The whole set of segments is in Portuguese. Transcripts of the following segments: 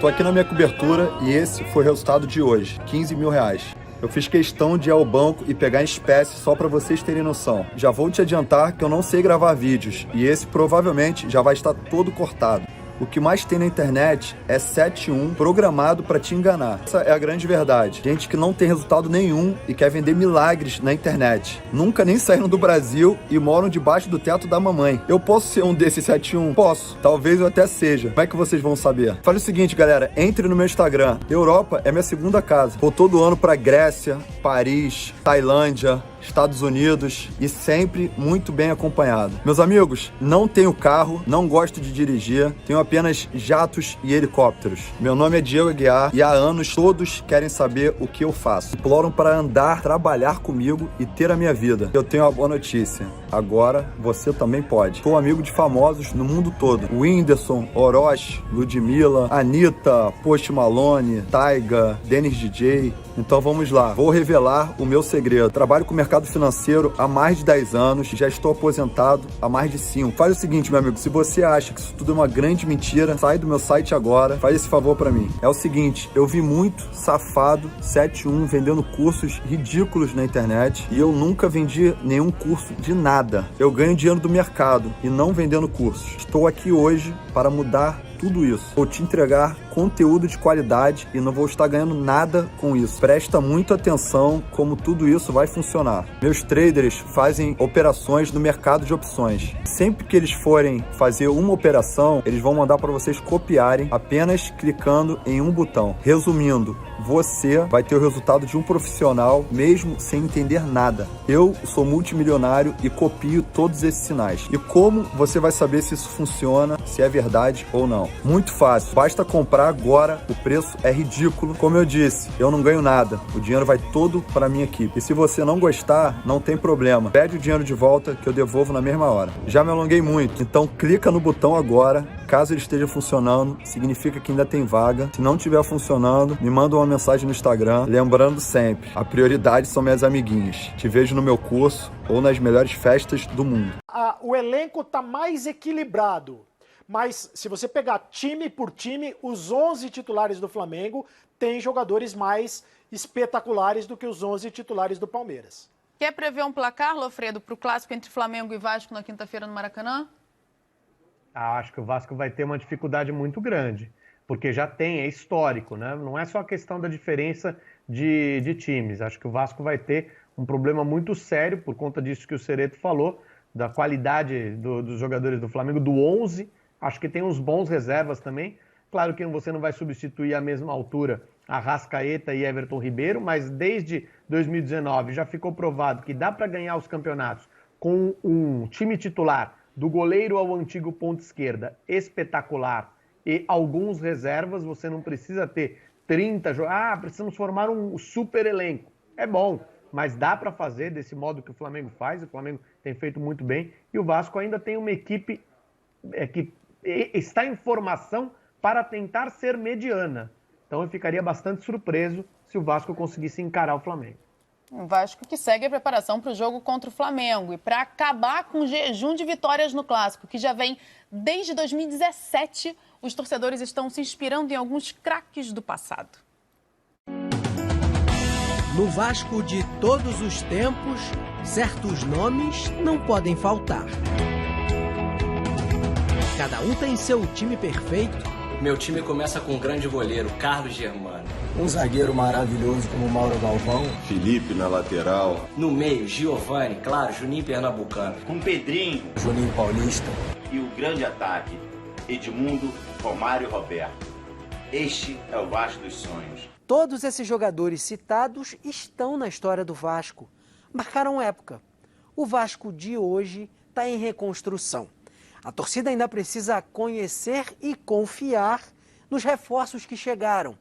Tô aqui na minha cobertura e esse foi o resultado de hoje, R$15 mil. Eu fiz questão de ir ao banco e pegar em espécie só para vocês terem noção. Já vou te adiantar que eu não sei gravar vídeos e esse provavelmente já vai estar todo cortado. O que mais tem na internet é 7-1 programado para te enganar. Essa é a grande verdade. Gente que não tem resultado nenhum e quer vender milagres na internet. Nunca nem saíram do Brasil e moram debaixo do teto da mamãe. Eu posso ser um desses 7-1? Posso. Talvez eu até seja. Como é que vocês vão saber? Fale o seguinte, galera. Entre no meu Instagram. Europa é minha segunda casa. Vou todo ano para Grécia, Paris, Tailândia, Estados Unidos e sempre muito bem acompanhado. Meus amigos, não tenho carro, não gosto de dirigir, tenho apenas jatos e helicópteros. Meu nome é Diego Aguiar e há anos todos querem saber o que eu faço. Imploram para andar, trabalhar comigo e ter a minha vida. Eu tenho uma boa notícia. Agora você também pode. Sou amigo de famosos no mundo todo. Whindersson, Orochi, Ludmilla, Anitta, Post Malone, Taiga, Dennis DJ. Então vamos lá, vou revelar o meu segredo. Trabalho com o mercado financeiro há mais de 10 anos, já estou aposentado há mais de 5. Faz o seguinte, meu amigo, se você acha que isso tudo é uma grande mentira, sai do meu site agora, faz esse favor pra mim. É o seguinte, eu vi muito safado 7-1 vendendo cursos ridículos na internet e eu nunca vendi nenhum curso de nada. Eu ganho dinheiro do mercado e não vendendo cursos. Estou aqui hoje para mudar tudo isso. Vou te entregar conteúdo de qualidade e não vou estar ganhando nada com isso. Presta muita atenção como tudo isso vai funcionar. Meus traders fazem operações no mercado de opções. Sempre que eles forem fazer uma operação, eles vão mandar para vocês copiarem apenas clicando em um botão. Resumindo, você vai ter o resultado de um profissional mesmo sem entender nada. Eu sou multimilionário e copio todos esses sinais. E como você vai saber se isso funciona, se é verdade ou não? Muito fácil, basta comprar agora, o preço é ridículo. Como eu disse, eu não ganho nada, o dinheiro vai todo para minha equipe. E se você não gostar, não tem problema. Pede o dinheiro de volta que eu devolvo na mesma hora. Já me alonguei muito, então clica no botão agora. Caso ele esteja funcionando, significa que ainda tem vaga. Se não estiver funcionando, me manda uma mensagem no Instagram. Lembrando sempre, a prioridade são minhas amiguinhas. Te vejo no meu curso ou nas melhores festas do mundo. O elenco tá mais equilibrado. Mas se você pegar time por time, os 11 titulares do Flamengo têm jogadores mais espetaculares do que os 11 titulares do Palmeiras. Quer prever um placar, Lofredo, para o clássico entre Flamengo e Vasco na quinta-feira no Maracanã? Acho que o Vasco vai ter uma dificuldade muito grande, porque já é histórico, né? Não é só a questão da diferença de times. Acho que o Vasco vai ter um problema muito sério por conta disso que o Cereto falou, da qualidade dos jogadores do Flamengo, do 11. Acho que tem uns bons reservas também. Claro que você não vai substituir à mesma altura Arrascaeta e Everton Ribeiro, mas desde 2019 já ficou provado que dá para ganhar os campeonatos com um time titular, do goleiro ao antigo ponta esquerda, espetacular, e alguns reservas. Você não precisa ter 30 jogadores. Precisamos formar um super elenco. É bom, mas dá para fazer desse modo que o Flamengo faz. O Flamengo tem feito muito bem. E o Vasco ainda tem uma equipe que está em formação para tentar ser mediana. Então eu ficaria bastante surpreso se o Vasco conseguisse encarar o Flamengo. O Vasco que segue a preparação para o jogo contra o Flamengo e para acabar com o jejum de vitórias no Clássico, que já vem desde 2017, os torcedores estão se inspirando em alguns craques do passado. No Vasco de todos os tempos, certos nomes não podem faltar. Cada um tem seu time perfeito. Meu time começa com um grande goleiro, Carlos Germano. Um zagueiro maravilhoso como Mauro Galvão. Felipe na lateral. No meio, Giovani, claro, Juninho Pernambucano. Com Pedrinho. Juninho Paulista. E o grande ataque, Edmundo, Romário e Roberto. Este é o Vasco dos sonhos. Todos esses jogadores citados estão na história do Vasco. Marcaram época. O Vasco de hoje está em reconstrução. A torcida ainda precisa conhecer e confiar nos reforços que chegaram.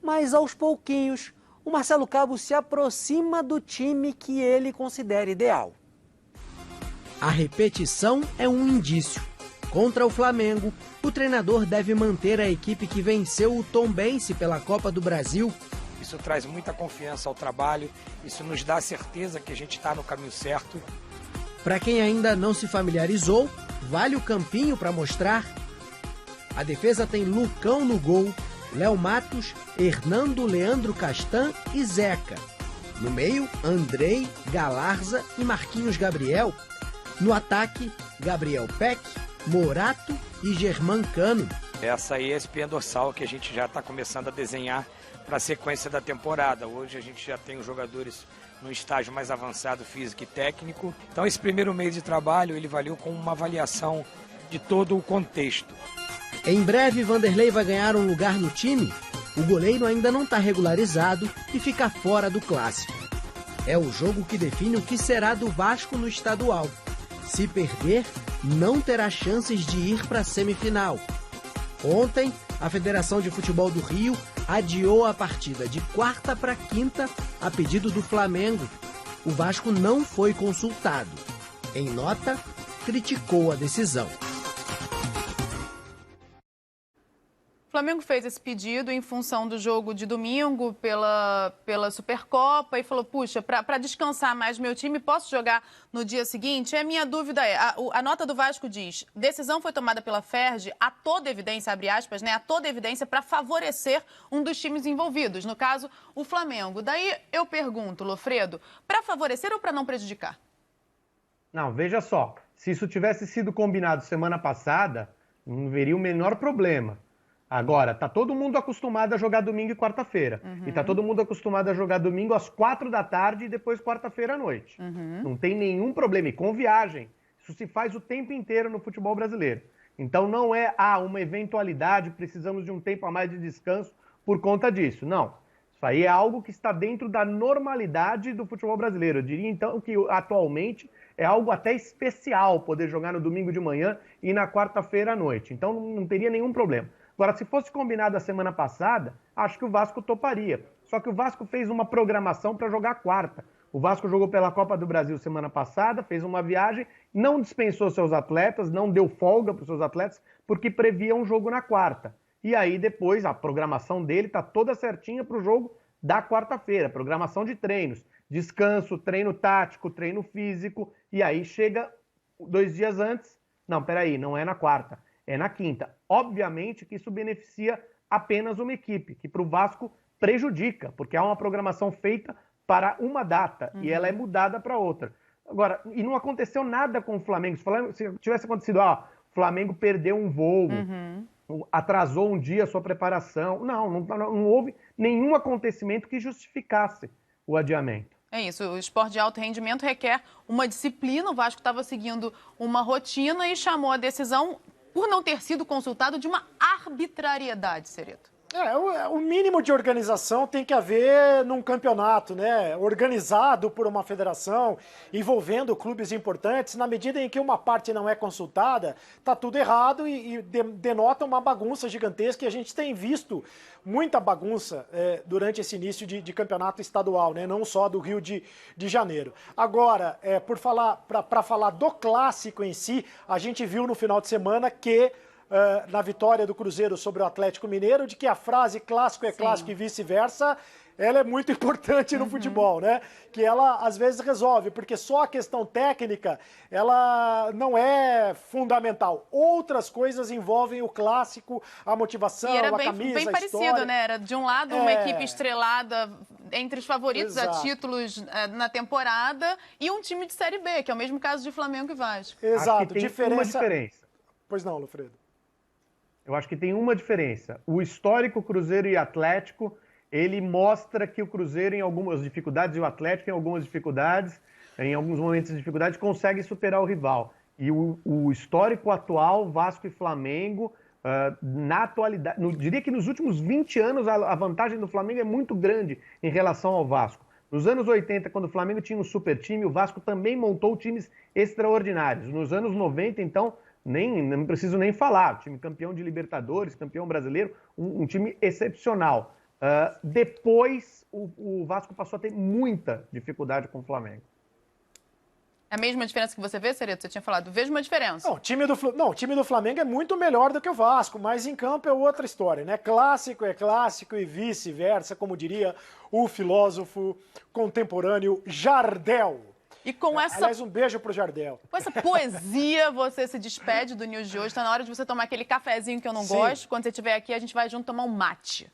Mas, aos pouquinhos, o Marcelo Cabo se aproxima do time que ele considera ideal. A repetição é um indício. Contra o Flamengo, o treinador deve manter a equipe que venceu o Tombense pela Copa do Brasil. Isso traz muita confiança ao trabalho, isso nos dá certeza que a gente está no caminho certo. Para quem ainda não se familiarizou, vale o campinho para mostrar. A defesa tem Lucão no gol, Léo Matos, Hernando Leandro Castan e Zeca. No meio, Andrei, Galarza e Marquinhos Gabriel. No ataque, Gabriel Peck, Morato e Germán Cano. Essa aí é a espinha dorsal que a gente já está começando a desenhar para a sequência da temporada. Hoje a gente já tem os jogadores no estágio mais avançado físico e técnico. Então esse primeiro mês de trabalho ele valeu com uma avaliação de todo o contexto. Em breve, Vanderlei vai ganhar um lugar no time. O goleiro ainda não está regularizado e fica fora do clássico. É o jogo que define o que será do Vasco no estadual. Se perder, não terá chances de ir para a semifinal. Ontem, a Federação de Futebol do Rio adiou a partida de quarta para quinta a pedido do Flamengo. O Vasco não foi consultado. Em nota, criticou a decisão. O Flamengo fez esse pedido em função do jogo de domingo pela Supercopa e falou, puxa, para descansar mais meu time, posso jogar no dia seguinte? A minha dúvida é, a nota do Vasco diz, decisão foi tomada pela FERJ a toda evidência, abre aspas, né, a toda evidência para favorecer um dos times envolvidos, no caso, o Flamengo. Daí eu pergunto, Lofredo, para favorecer ou para não prejudicar? Não, veja só, se isso tivesse sido combinado semana passada, não haveria o menor problema. Agora, tá todo mundo acostumado a jogar domingo e quarta-feira. E tá todo mundo acostumado a jogar domingo às 4 da tarde e depois quarta-feira à noite. Não tem nenhum problema. E com viagem, isso se faz o tempo inteiro no futebol brasileiro. Então não é, uma eventualidade, precisamos de um tempo a mais de descanso por conta disso. Não. Isso aí é algo que está dentro da normalidade do futebol brasileiro. Eu diria, então, que atualmente é algo até especial poder jogar no domingo de manhã e na quarta-feira à noite. Então não teria nenhum problema. Agora, se fosse combinado a semana passada, acho que o Vasco toparia. Só que o Vasco fez uma programação para jogar quarta. O Vasco jogou pela Copa do Brasil semana passada, fez uma viagem, não dispensou seus atletas, não deu folga para os seus atletas, porque previa um jogo na quarta. E aí depois a programação dele está toda certinha para o jogo da quarta-feira. Programação de treinos, descanso, treino tático, treino físico. E aí chega 2 dias antes, não, peraí, não é na quarta. É na quinta. Obviamente que isso beneficia apenas uma equipe, que para o Vasco prejudica, porque há uma programação feita para uma data e ela é mudada para outra. Agora, e não aconteceu nada com o Flamengo. Se tivesse acontecido, o Flamengo perdeu um voo, atrasou um dia a sua preparação. Não houve nenhum acontecimento que justificasse o adiamento. É isso, o esporte de alto rendimento requer uma disciplina, o Vasco estava seguindo uma rotina e chamou a decisão por não ter sido consultado de uma arbitrariedade, Cereto. O mínimo de organização tem que haver num campeonato, né? Organizado por uma federação, envolvendo clubes importantes. Na medida em que uma parte não é consultada, tá tudo errado e denota uma bagunça gigantesca. E a gente tem visto muita bagunça durante esse início de campeonato estadual, né? Não só do Rio de Janeiro. Agora, para falar do clássico em si, a gente viu no final de semana que na vitória do Cruzeiro sobre o Atlético Mineiro, de que a frase clássico é clássico e vice-versa, ela é muito importante no futebol, né? Que ela, às vezes, resolve, porque só a questão técnica, ela não é fundamental. Outras coisas envolvem o clássico, a motivação, a camisa, a história. E era bem parecido, né? Era, de um lado, uma equipe estrelada entre os favoritos a títulos na temporada e um time de Série B, que é o mesmo caso de Flamengo e Vasco. Exato. Acho que tem uma diferença. Pois não, Lofredo. Eu acho que tem uma diferença. O histórico Cruzeiro e Atlético, ele mostra que o Cruzeiro, em algumas dificuldades, e o Atlético, em algumas dificuldades, em alguns momentos de dificuldade, consegue superar o rival. E o histórico atual, Vasco e Flamengo, na atualidade, diria que nos últimos 20 anos, a vantagem do Flamengo é muito grande em relação ao Vasco. Nos anos 80, quando o Flamengo tinha um super time, o Vasco também montou times extraordinários. Nos anos 90, então, não preciso nem falar, time campeão de Libertadores, campeão brasileiro, um time excepcional. Depois, o Vasco passou a ter muita dificuldade com o Flamengo. É a mesma diferença que você vê, Cereto? Você tinha falado, vejo uma diferença. Não, o time do Flamengo é muito melhor do que o Vasco, mas em campo é outra história, né? Clássico é clássico e vice-versa, como diria o filósofo contemporâneo Jardel. E com essa... Aliás, um beijo pro Jardel. Com essa poesia, você se despede do News de hoje. Tá na hora de você tomar aquele cafezinho que eu não gosto. Quando você estiver aqui, a gente vai junto tomar um mate.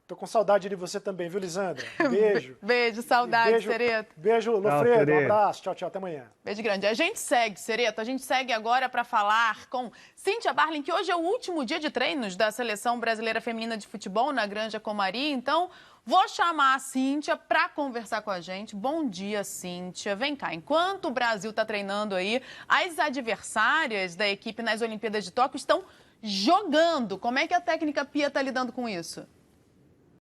Tô com saudade de você também, viu, Lisandra? Beijo. Beijo, saudade, Sereto. Beijo, Lofredo. Um abraço. Tchau, tchau. Até amanhã. Beijo grande. A gente segue, Sereto. A gente segue agora para falar com Cíntia Barlin, que hoje é o último dia de treinos da Seleção Brasileira Feminina de Futebol na Granja Comari. Então, vou chamar a Cíntia para conversar com a gente. Bom dia, Cíntia. Vem cá. Enquanto o Brasil está treinando aí, as adversárias da equipe nas Olimpíadas de Tóquio estão jogando. Como é que a técnica Pia está lidando com isso?